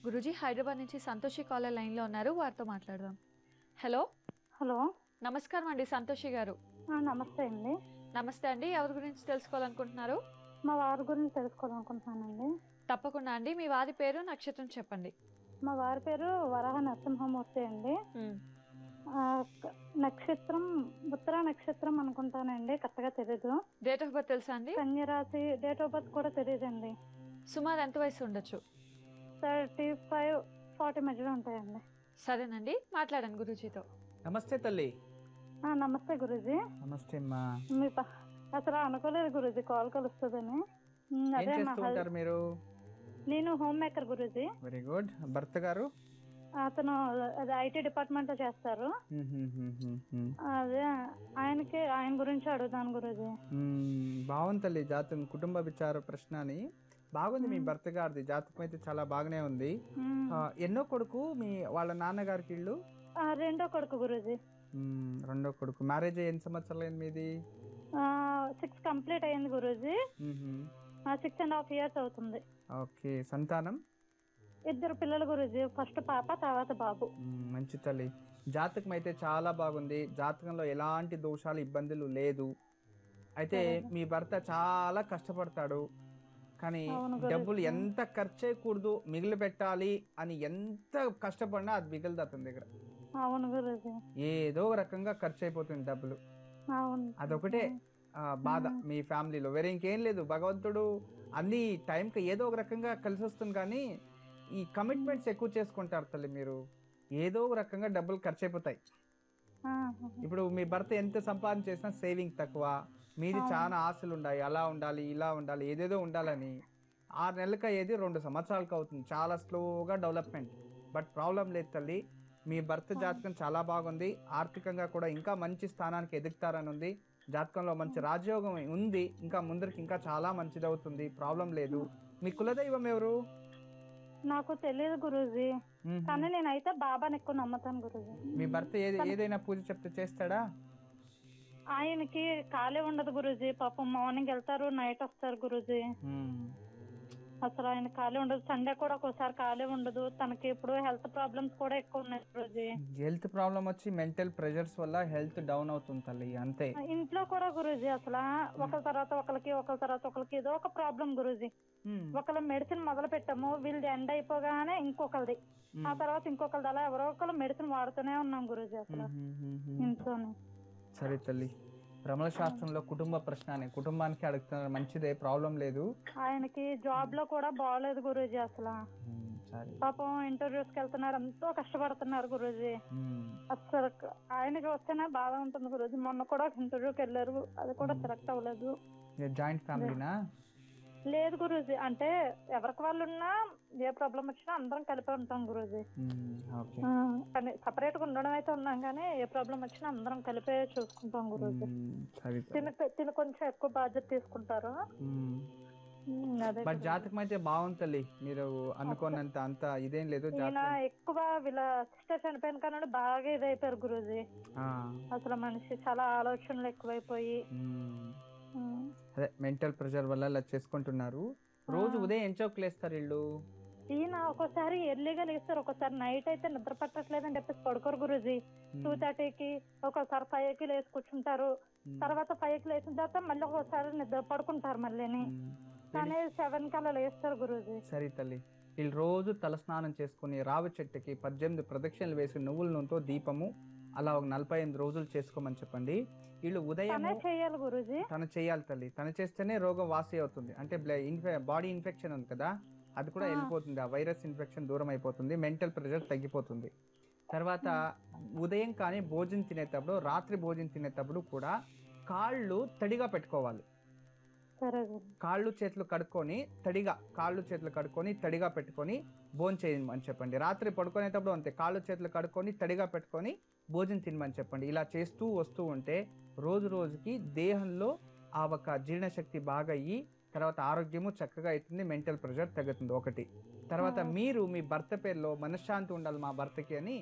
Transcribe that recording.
గురూజీ హైదరాబాద్ నుంచి సంతోషి కాలర్ లైన్లో ఉన్నారు, వారితో మాట్లాడదాం. హలో. హలో, నమస్కారం అండి సంతోషి గారు. నమస్తే అండి. నమస్తే అండి, ఎవరి గురించి తెలుసుకోవాలనుకుంటున్నారు? మా వారి గురించి తెలుసుకోవాలనుకుంటున్నానండి. తప్పకుండా అండి, మీ వారి పేరు నక్షత్రం చెప్పండి. మా వారి పేరు వరాహ నరసింహమూర్తి అండి. నక్షత్రం ఉత్తర నక్షత్రం అనుకుంటానండి, కరెక్ట్గా తెలీదు. డేట్ ఆఫ్ బర్త్ తెలుసా అండి? కన్యరాశి. డేట్ ఆఫ్ బర్త్ కూడా తెలియదండి. సుమారు ఎంత వయసు ఉండొచ్చు? 35-40 మధ్యలో ఉంటాయండి. సరేనండి, మాట్లాడండి గురూజీతో. నమస్తే తల్లి. నమస్తే గురూజీ. నమస్తే అమ్మా. అసలు అనుకోలేదు గురూజీ కాల్ కలుస్తుందని. అదే మీరు? నేను home maker Guruji. Very good. భర్త గారు? అతను ఐటీ డిపార్ట్మెంట్ లో చేస్తారు. అదే ఆయన గురించి అడుగుతాను గురూజీ. బాగుంది తల్లి జాతకం. కుటుంబ విచార ప్రశ్న అని బాగుంది. మీ భర్త గారిది జాతకం అయితే చాలా బాగానే ఉంది. ఎన్నో కొడుకు మీ వాళ్ళ నాన్నగారికి? ఇల్లు రెండో కొడుకు గురూజీ. రెండో కొడుకు. మ్యారేజ్ ఎన్ని సంవత్సరాలు అయింది మీది? 6 కంప్లీట్ అయింది గురూజీ. 6.5 years అవుతుంది. ఓకే. సంతానం? 2 పిల్లలు గురూజీ. ఫస్ట్ పాప, తర్వాత బాబు. మంచి తల్లి. జాతకం అయితే చాలా బాగుంది. జాతకంలో ఎలాంటి దోషాలు ఇబ్బందులు లేదు. అయితే మీ భర్త చాలా కష్టపడతాడు, కానీ డబ్బులు ఎంత ఖర్చు చేయకూడదు, మిగిలి పెట్టాలి అని ఎంత కష్టపడినా అది మిగలదు అతని దగ్గర. అవును గురూజీ. ఏదో రకంగా ఖర్చు అయిపోతుంది డబ్బులు. అదొకటే బాధ మీ ఫ్యామిలీలో, వేరే ఇంకేం లేదు. భగవంతుడు అన్ని టైంకి ఏదో ఒక రకంగా కలిసి వస్తుంది, కానీ ఈ కమిట్మెంట్స్ ఎక్కువ చేసుకుంటారు తల్లి మీరు. ఏదో ఒక రకంగా డబ్బులు ఖర్చు అయిపోతాయి. ఇప్పుడు మీ భర్త ఎంత సంపాదన చేసినా సేవింగ్ తక్కువ. మీది చాలా ఆశలు ఉన్నాయి, అలా ఉండాలి, ఇలా ఉండాలి, ఏదేదో ఉండాలని. 6 నెలలకు అయ్యేది 2 సంవత్సరాలకు అవుతుంది. చాలా స్లోగా డెవలప్మెంట్. బట్ ప్రాబ్లం లేదు తల్లి. మీ భర్త జాతకం చాలా బాగుంది. ఆర్థికంగా కూడా ఇంకా మంచి స్థానానికి ఎదుగుతారని ఉంది. జాతకంలో మంచి రాజయోగం ఉంది. ఇంకా ముందరికి ఇంకా చాలా మంచిది అవుతుంది. ప్రాబ్లం లేదు. మీ కులదైవం ఎవరు? నాకు తెలియదు గురూజీ, కానీ నేనైతే బాబాని ఎక్కువ నమ్ముతాను గురూజీ. మీ భర్త ఏదైనా పూజ చెప్తే చేస్తాడా? ఆయనకి ఖాళీ ఉండదు గురూజీ. పాపం మార్నింగ్ వెళ్తారు, నైట్ వస్తారు గురూజీ. అసలు ఆయన ఖాళీ ఉండదు. సండే కూడా ఒక్కోసారి ఖాళీ ఉండదు. తనకి ఇప్పుడు హెల్త్ ప్రాబ్లమ్స్ కూడా ఎక్కువ ఉన్నాయి గురూజీ. హెల్త్ ప్రాబ్లం వచ్చి మెంటల్ ప్రెషర్స్ వల్ల హెల్త్ డౌన్ అవుతుంది తల్లి, అంతే. ఇంట్లో కూడా గురూజీ అసలు ఒకరి తర్వాత ఒకరికి ఏదో ఒక ప్రాబ్లం గురూజీ. ఒకళ్ళ మెడిసిన్ మొదలు పెట్టాము, వీళ్ళది ఎండ్ అయిపోగానే ఇంకొకరిది, ఆ తర్వాత ఇంకొకరిది, అలా ఎవరో ఒకళ్ళు మెడిసిన్ వాడుతూనే ఉన్నాం గురూజీ అసలు ఇంట్లోనే. సరే తల్లి, రమణ శాస్త్రంలో కుటుంబ ప్రశ్న అని కుటుంబానికి అడుగుతున్నారు. మంచిదే, ప్రాబ్లం లేదు. ఆయనకి జాబ్ లో కూడా బాగలేదు గురూజీ అసలు. పాపం ఇంటర్వ్యూస్ కి వెళ్తున్నారు, ఎంతో కష్టపడుతున్నారు గురూజీ. అసలు ఆయనకి వస్తేనే బాధ ఉంటుంది గురూజీ. మొన్న కూడా ఇంటర్వ్యూకి వెళ్ళారు, అది కూడా సెలెక్ట్ అవ్వలేదు. జాయింట్ ఫ్యామిలీనా? లేదు గురూజీ, అంటే ఎవరికి వాళ్ళు ఉన్నా ఏ ప్రాబ్లం వచ్చినా అందరం కలిపి ఉంటాం గురూజీ. కానీ సపరేట్ గా ఉండడం అయితే ఉన్నాం, కానీ ఏ ప్రాబ్లం వచ్చినా అందరం కలిపే చూసుకుంటాం గురూజీ. తిని కొంచెం ఎక్కువ బాధ్యత తీసుకుంటారు. జాతకం అయితే బాగుంటుంది. మీరు అనుకున్నంత అంత ఇదేం లేదు. ఎక్కువ వీళ్ళ సిస్టర్ చనిపోయిన కానీ బాగా ఇదైపోయారు గురూజీ. అసలు మనిషి చాలా ఆలోచనలు ఎక్కువైపోయి అదే మెంటల్ ప్రెషర్ వల్ల అలా చేసుకుంటున్నారు. రోజు ఉదయం ఎంచోకి లేస్తారు వీళ్ళు? ఈయన ఒక్కోసారి ఎర్లీగా లేస్తారు, ఒక్కోసారి నైట్ అయితే నిద్ర పట్టట్లేదని చెప్పేసి పడుకోరు గురూజీ. 2:30కి, ఒక్కోసారి 5కి లేచి కూర్చుంటారు. తర్వాత 5కి లేచిన తర్వాత మళ్ళీ ఒక్కోసారి నిద్ర పడుకుంటారు మళ్ళీని, కానీ 7కి అలా లేస్తారు గురూజీ. సరే తల్లి, వీళ్ళు రోజు తలస్నానం చేసుకుని రావి చెట్టుకి 18 ప్రదక్షిణలు వేసి నువ్వుల నూనెతో దీపము అలా ఒక 45 రోజులు చేసుకోమని చెప్పండి. వీళ్ళు ఉదయం తను చేయాలి తల్లి. తను చేస్తేనే రోగం వాసి అవుతుంది. అంటే బాడీ ఇన్ఫెక్షన్ ఉంది కదా, అది కూడా వెళ్ళిపోతుంది. ఆ వైరస్ ఇన్ఫెక్షన్ దూరం అయిపోతుంది, మెంటల్ ప్రెషర్ తగ్గిపోతుంది. తర్వాత ఉదయం కానీ భోజనం తినేటప్పుడు, రాత్రి భోజనం తినేటప్పుడు కూడా కాళ్ళు తడిగా పెట్టుకోవాలి. కాళ్ళు చేతులు కడుక్కొని తడిగా పెట్టుకొని భోజనం చేయమని చెప్పండి. రాత్రి పడుకునేటప్పుడు అంతే, కాళ్ళు చేతులు కడుక్కొని తడిగా పెట్టుకొని భోజనం తినమని చెప్పండి. ఇలా చేస్తూ వస్తూ ఉంటే రోజు రోజుకి దేహంలో ఆ ఒక జీర్ణశక్తి బాగా అయ్యి తర్వాత ఆరోగ్యము చక్కగా అవుతుంది, మెంటల్ ప్రెషర్ తగ్గుతుంది. ఒకటి. తర్వాత మీరు మీ భర్త పేరులో మనశ్శాంతి ఉండాలి మా భర్తకి అని